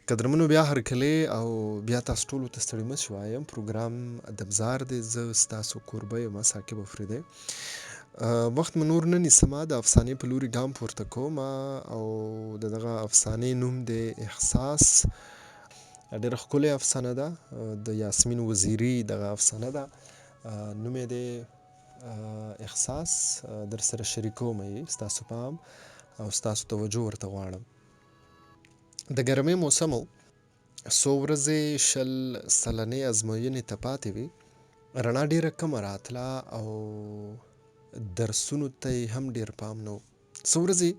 قدرمنو بیا هرکلی او بیا تاسو ټولو ته ستړي مه شئ وایم. پروګرام ادبزار دی، زه ستاسو کوربه یم ثاقب افریدی. وخت مو نور نه نیسمه، د افسانې په لوري ګام پورته کومه او د دغه افسانې نوم دی احساس. ډېره ښکلې افسانه ده، د یاسمین وزیري دغه افسانه ده. نوم یې دی احساس. در سره شریکوم یې، ستاسو پام او ستاسو توجه ورته غواړم. د ګرمۍ موسم و، څو ورځې 20 سلنې ازموینې ته پاتې وې. رڼا ډېره کمه راتله او درسونو ته یې هم ډېر پام نه و. څو ورځې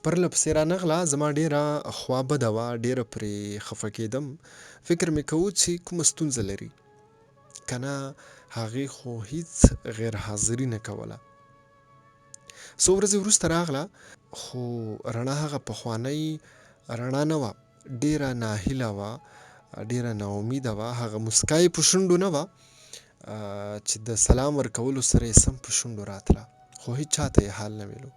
پرله پسې رانغله، زما ډېره خوا بده وه، ډېره پرې خفه کېدم. فکر مې کوو چې کومه ستونزه لري که نه، هغې خو هېڅ غیر حاضري نه کوله. څو ورځې وروسته راغله، خو رڼا هغه پخوانۍ رڼا نه وه، ډېره ناهیله وه، ډېره ناامیده وه. هغه مسکا یې په شونډو نه وه چې د سلام ورکولو سره یې سم په شونډو راتله، خو هېچ چاته یې حال نه ویلو.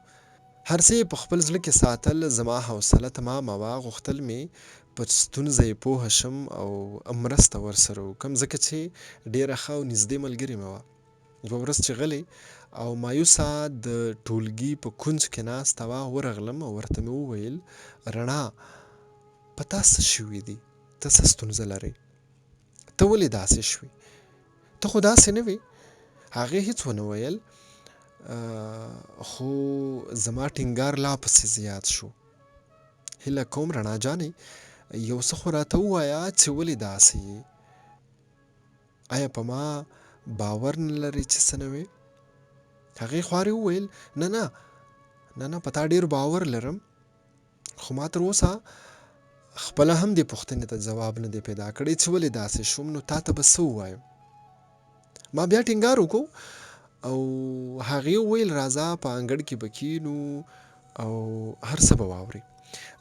هر څه یې په خپل زړه کې ساتل. زما حوصله تمامه وه، غوښتل مې په ستونزه یې پوهه شم او مرسته ورسره وکړم، ځکه چې ډېره ښه او نږدې ملګرې مې وه. یوه ورځ چې غلې او مایوسه د ټولګي په کونج کې ناسته وه، ورغلم او ورته مې وویل: رڼا، په تا څه شوي دي؟ ته څه ستونزه لرې؟ ته ولې داسې شوې؟ ته خو داسې نه وې. هغې هېڅ ونه ویل، خو زما ټینګار لا پسې زیات شو. هیله کوم رڼا جانې، یو څه خو راته ووایه چې ولې داسې یې؟ آیا په ما باور نه لرې چې څه نه وې؟ هغې خوارې وویل: نه نه نه نه، په تا ډېر باور لرم، خو ما تر اوسه خپله هم دې پوښتنې ته ځواب نه دی پیدا کړی چې ولې داسې شوم، نو تا ته به څه ووایم؟ ما بیا ټینګار وکړو او هغې وویل: راځه په انګړ کې به کښېنو او هر څه به واورې.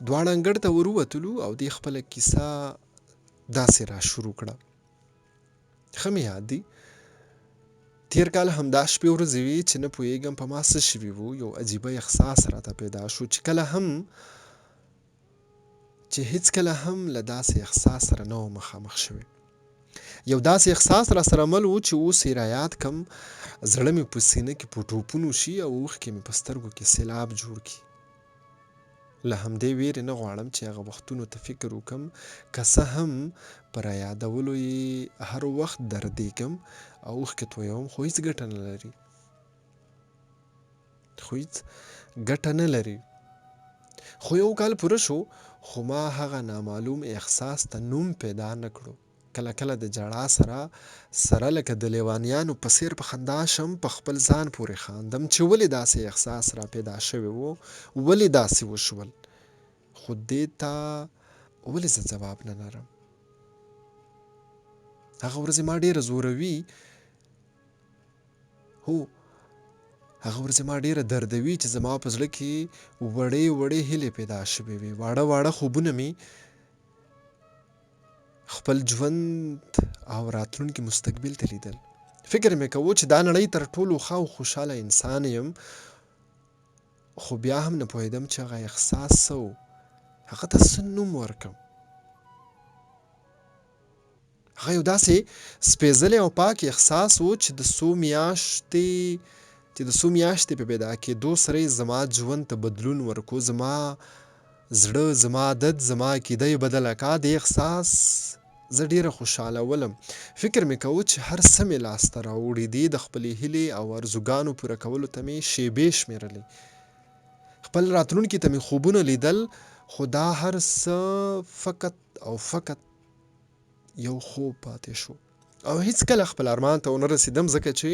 دواړه انګړ ته وروتلو او دې خپله کیسه داسې را شروع کړه. ښه مې یاد دي، تېر کال همدا شپې ورځې وې چې نه پوهېږم په ما څه شوي وو. یو عجیبه احساس راته پیدا شو چې هېڅکله هم له داسې احساس سره نه وم مخامخ شوی. یو داسې احساس را سره مل و چې اوس یې را یاد کم، زړه مې په سینه کې په ټوپونو شي او اوښکې مې په سترګو کې سیلاب جوړ کړي. له همدې ویرې نه غواړم چې هغه وختونو ته فکر وکړم، که څه هم په را یادولو یې هر وخت دردېږم او اوښکې تویوم، خو هېڅ ګټه نه لري. خو یو کال پوره شو، خو ما هغه نامعلوم احساس ته نوم پیدا نه کړو. کله کله د ژړا سره لکه د لیوانیانو په څېر په خندا شم، په خپل ځان پورې خاندم چې ولې داسې احساس را پیدا شوی و، ولې داسې وشول، خو دې ته ولې زه ځواب نه لرم. هغه ورځې ما ډېره دردوي چې زما په زړه کې وړې هیلې پیدا شوې وې. واړه خوبونه مې خپل ژوند او راتلونکي مستقبل ته لیدل. فکر مې کوو چې دا نړۍ تر ټولو ښه او خوشحاله انسان یم، خو بیا هم نه پوهېدم چې هغه احساس څه و، هغه ته څه نوم ورکړم. هغه یو داسې سپېڅلی او پاک احساس و چې د څو میاشتې په پیدا کېدو سره یې زما ژوند ته بدلون ورکو. زما زړه، زما عادت، زما عقیده یې بدله کړه. د احساس زه ډېره خوشحاله ولم. فکر مې کوو چې هر څه مې لاسته راوړي دي. د خپلې هیلې او ارزوګانو پوره کولو ته مې شېبې شمېرلې. خپل راتلونکي ته مې خوبونه لیدل، خو دا هر څه فقط یو خوب پاتې شو او هېڅکله خپل ارمان ته ونه رسېدم، ځکه چې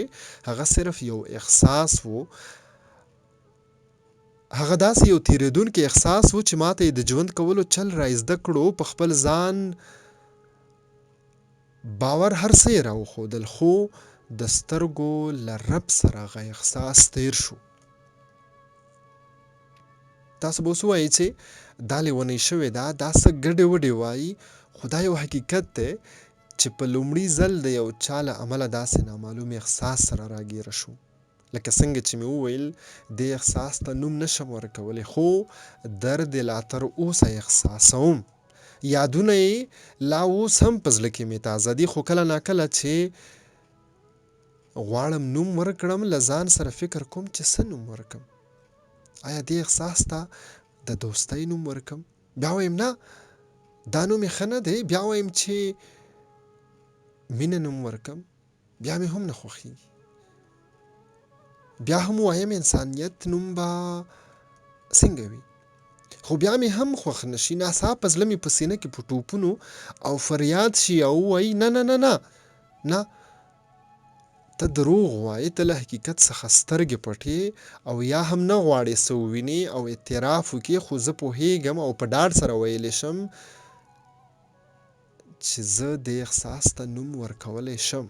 هغه صرف یو احساس و. هغه داسې یو تېرېدونکی احساس و چې ماته یې د ژوند کولو چل را زده کړو. په خپل ځان باور هر څه یې راوښودل، خو د سترګو له رپ سره هغه احساس تېر شو. تاسو به اوس ووایئ چې دا لیونۍ شوې ده، دا څه ګډې وډې وایي، خو دا یو حقیقت دی چې په لومړي ځل د یو چا له امله داسې نامعلوم احساس سره راګیره شو. لکه څنګه چې مې وویل، دې احساس ته نوم نشم ورکولی، خو درد یې لا تر اوسه احساسوم. یادونه یې لا اوس هم په زړه کې مې تازه دي، خو کله ناکله چې غواړم نوم ورکړم له ځان سره فکر کوم چې څه نوم ورکړم. آیا دې احساس ته د دوستۍ نوم ورکړم؟ بیا وایم نه دا نوم یې ښه نه دی، بیا وایم چې مینه نوم ورکړم، بیا مې هم نه خوښېږي. بیا هم وایم انسانیت نوم به څنګه وي، خو بیا مې هم خوښ نه شي. ناڅاپه زړه مې په سینه کې په ټوپونو او فریاد شي او ووایي نه نه نه نه نه، ته دروغ وایې، ته له حقیقت څخه سترګې پټې او یا هم نه غواړې څه ووینې او اعتراف وکړې. خو زه پوهېږم او په ډاډ سره ویلی شم چې زه دې احساس ته نوم ورکولی شم.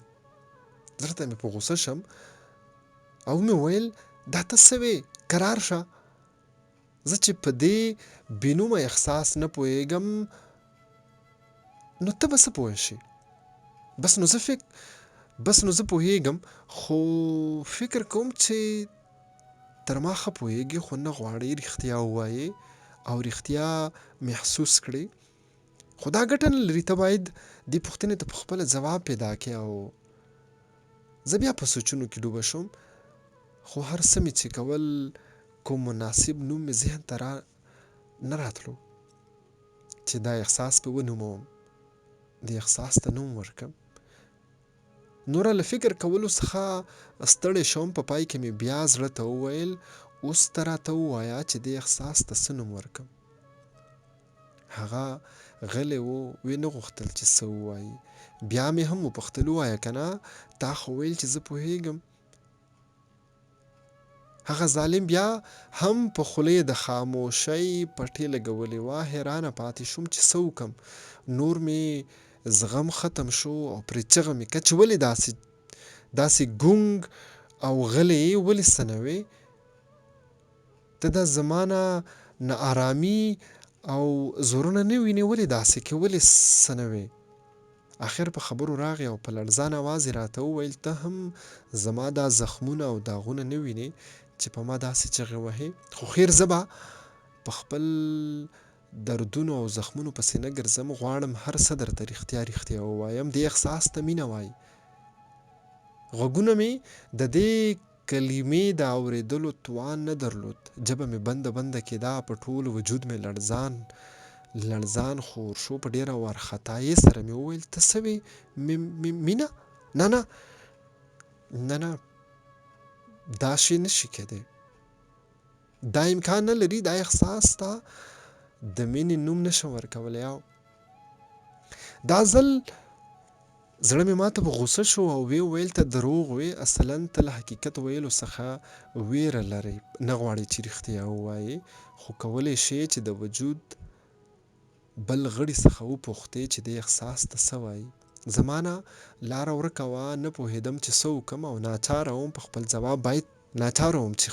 زړه ته مې په غوسه شم او مې ویل دا ته څه وې، کرار شه. زه چې په دې بېنومه احساس نه پوهېږم نو ته به څه پوه شې؟ بس نو زه پوهېږم، خو فکر کوم چې تر ما ښه پوهېږې، خو نه غواړې رښتیا ووایې او رښتیا محسوس کړې. خو دا ګټه نه لري، ته باید دې پوښتنې ته پخپله ځواب پیدا کړې. او زه بیا په سوچونو کې ډوبه شوم، خو هر څه مې چې کول کوم مناسب نوم مې ذهن ته نه راتلو چې دا احساس پې ونوموم، دې احساس ته نوم ورکړم. نوره له فکر کولو څخه ستړی شوم. په پای کې مې بیا زړه ته وویل اوس ته راته ووایه چې دې احساس ته څه نوم ورکړم. هغه غلی و، ویې نه غوښتل چې څه ووایي. بیا مې هم وپوښتل ووایه که نه، تا خو ویل چې زه پوهېږم. هغه ظالم بیا هم په خوله د خاموشۍ پټې لګولې وه. حیرانه پاتې شوم چې څه وکړم. نور مې زغم ختم شو او پرې چغه مې کړه چې ولې داسې ګونګ او غلی یې، ولې څه نه وې؟ ته دا زما نه ارامي او زورونه نه وینې، ولې داسې کې، ولې څه نه وې؟ آخر په خبرو راغی او په لړزان اواز یې راته وویل ته هم زما دا زخمونه او داغونه نه وینې چې په ما داسې چغې وهې؟ خو خیر زه به په خپل دردونو او زخمونو پسې نه ګرځم، غواړم هر څه درته رښتیا ووایم. دې احساس ته مینه وایي. غوږونه مې د دې کلمې د اورېدلو توان نه درلود. ژبه مې بنده کېده، په ټول وجود مې لړزان خور شو. په ډېره وارخطایۍ سره مې وویل ته څه وې مینه؟ نه دا شی نشي کېدی، دا امکان نه لري، دا احساس ته د مینې نوم نشم ورکولی. او دا ځل زړه مې ماته په غوسه شو او ویل ته دروغ وې، اصلا ته له حقیقت ویلو څخه ویره لرې، نه غواړې چې رښتیا ووایې، خو کولی شې چې د وجود بل غړي څخه وپوښتې چې دې احساس ته څه وایي. زما نه لاره ورکه وه، نه پوهېدم چې څه وکړم او ناچاره وم چې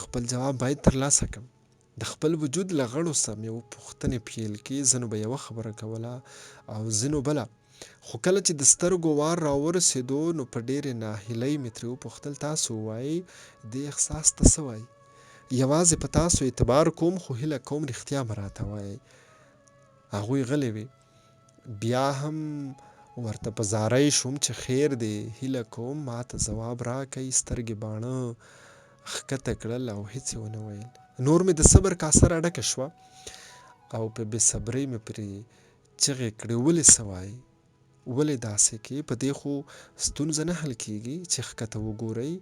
خپل جواب باید ترلاسه کړم. د خپل وجود له غړو څخه مې پوښتنې پیل کړې. ځینو به یوه خبره کوله او ځینو بله، خو کله چې د سترګو وار راورسېدو نو په ډېرې ناهیلۍ مې ترې وپوښتل تاسو ووایئ دې احساس ته څه وایي؟ یوازې په تاسو اعتبار کوم، خو هیله کوم رښتیا به راته وایئ. هغوی غلې وې. بیا هم ورته په زارۍ شوم چې خیر دی، هیله کوم ما ته ځواب راکئ. سترګې باڼه ښکته کړل او هېڅ یې ونه ویل. نور مې د صبر کاسه راډکه شوه او په بې صبرۍ مې پرې چغې کړې ولې څه وایي؟ ولې داسې کې؟ په دې خو ستونزه نه حل کېږي چې ښکته وګورئ،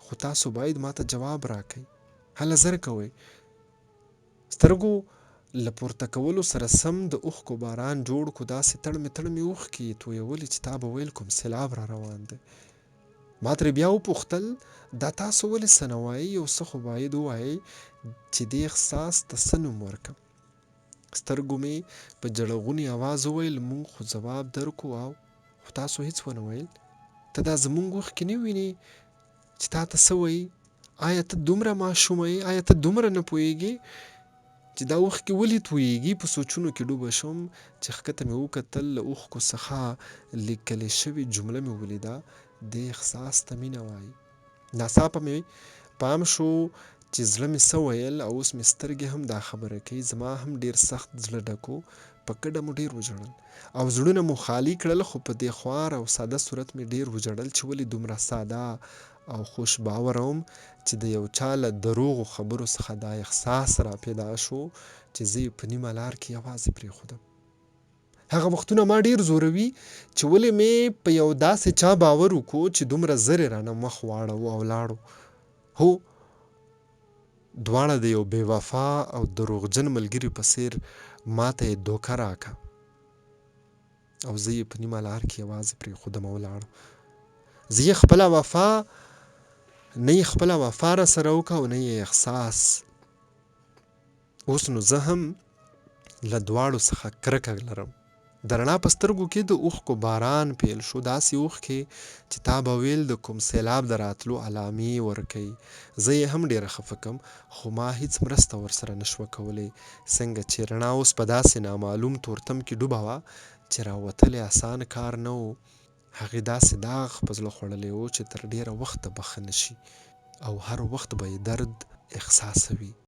خو تاسو باید ما ته جواب راکئ. هله زر کوئ. سترګو له پورته کولو سره سم د اوښکو باران جوړ کړو. داسې تړمې اوښکې یې تویولې چې تا به ویل کوم سیلاب را روان دی. ما ترې بیا وپوښتل دا تاسو ولې څه نه وایئ؟ یو څه خو باید ووایئ چې دې احساس ته څه نوم ورکړم. سترګو مې په جړغوني اواز وویل موږ خو ځواب درکو خو تاسو هېڅ ونه ویل. ته دا زموږ اوښکې نه وینې چې تا ته څه وایي؟ آیا ته دومره ماشومه یې؟ آیا ته دومره نه پوهېږې چې دا اوښکې ولې تویېږي؟ په سوچونو کې ډوبه شوم چې ښکته مې وکتل، له اوښکو څخه لیکلې شوې جمله مې ولیده دې احساس ته مینه وایي. ناڅاپه مې پام شو چې زړه مې څه ویل او اوس مې سترګې هم دا خبره کوي. زما هم ډېر سخت زړه ډک و. په ګډه مو ډېر وژړل او زړونه مو خالي کړل، خو په دې خوار او ساده صورت مې ډېر وژړل چې ولې دومره ساده او خوش باوره وم چې د یو چا له دروغو خبرو څخه دا احساس را پیدا شو چې زه یې په نیمه لار کې یوازې پرېښودم. هغه وختونه ما ډېر زوروي چې ولې مې په یو داسې چا باور وکړو چې دومره زر یې رانه مخ واړاوه او لاړو. هو، دواړه د یو بې وفا او دروغجن ملګري په څېر ماته یې دوکه راکړه او زه یې په نیمه لار کې یوازې پرېښودم او ولاړم. زه یې خپله وفا نه یې خپله وفا را سره وکړه او نه یې احساس. اوس نو زه هم له دواړو څخه کرکه لرم. د رڼا په سترګو کې د اوښکو باران پیل شو، داسې اوښکې چې تا به ویل د کوم سیلاب د راتلو علامې ورکوي. زه یې هم ډېره خفه کړم خو ما هیڅ مرسته ورسره نشوه کولی، څنګه چې رڼا اوس په داسې نامعلوم تورتم کې ډوبه وه چې راوتل یې اسان کار نه و. هغې داسې داغ په زړه خوړلی و چې تر ډېره وخته بخښه نه شي او هر وخت به یې درد احساسوي.